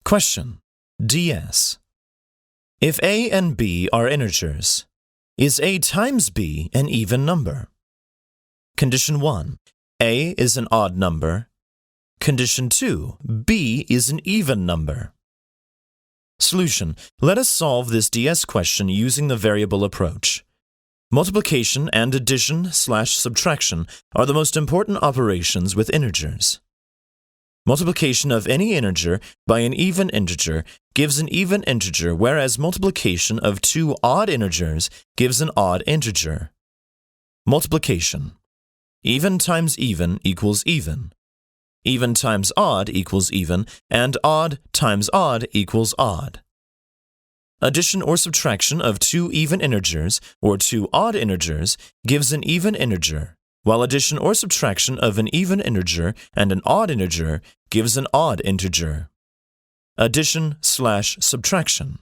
Question. DS. If a and b are integers, is a times b an even number? Condition 1. A is an odd number. Condition 2. B is an even number. Solution. Let us solve this DS question using the variable approach. Multiplication and addition/subtraction are the most important operations with integers. Multiplication of any integer by an even integer gives an even integer, whereas multiplication of two odd integers gives an odd integer. Multiplication. Even times even equals even. Even times odd equals even, and odd times odd equals odd. Addition or subtraction of two even integers or two odd integers gives an even integer, while addition or subtraction of an even integer and an odd integer gives an odd integer. Addition/subtraction.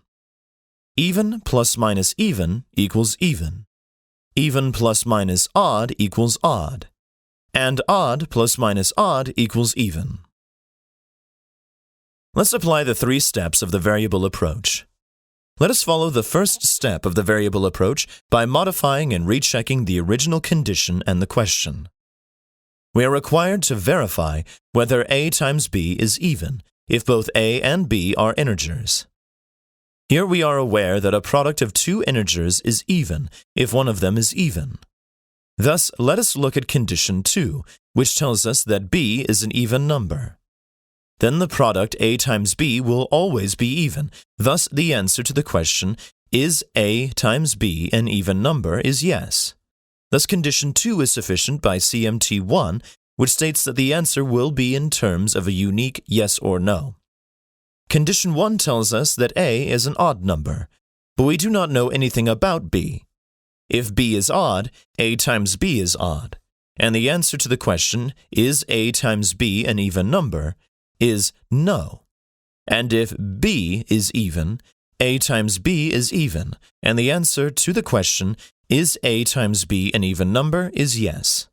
Even plus minus even equals even. Even plus minus odd equals odd. And odd plus minus odd equals even. Let's apply the 3 steps of the variable approach. Let us follow the first step of the variable approach by modifying and rechecking the original condition and the question. We are required to verify whether a times b is even if both a and b are integers. Here we are aware that a product of two integers is even if one of them is even. Thus, let us look at condition 2, which tells us that b is an even number. Then the product a times b will always be even. Thus, the answer to the question, is a times b an even number, is yes. Thus, condition 2 is sufficient by CMT 1, which states that the answer will be in terms of a unique yes or no. Condition 1 tells us that a is an odd number, but we do not know anything about b. If b is odd, a times b is odd, and the answer to the question, is a times b an even number, is no. And if b is even, a times b is even, and the answer to the question, is a times b an even number, is yes.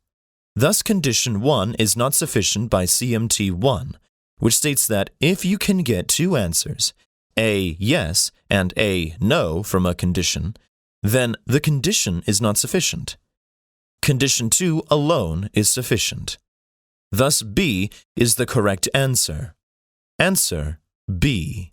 Thus, condition 1 is not sufficient by CMT 1, which states that if you can get two answers, a yes and a no from a condition, then the condition is not sufficient. Condition 2 alone is sufficient. Thus, B is the correct answer. Answer B.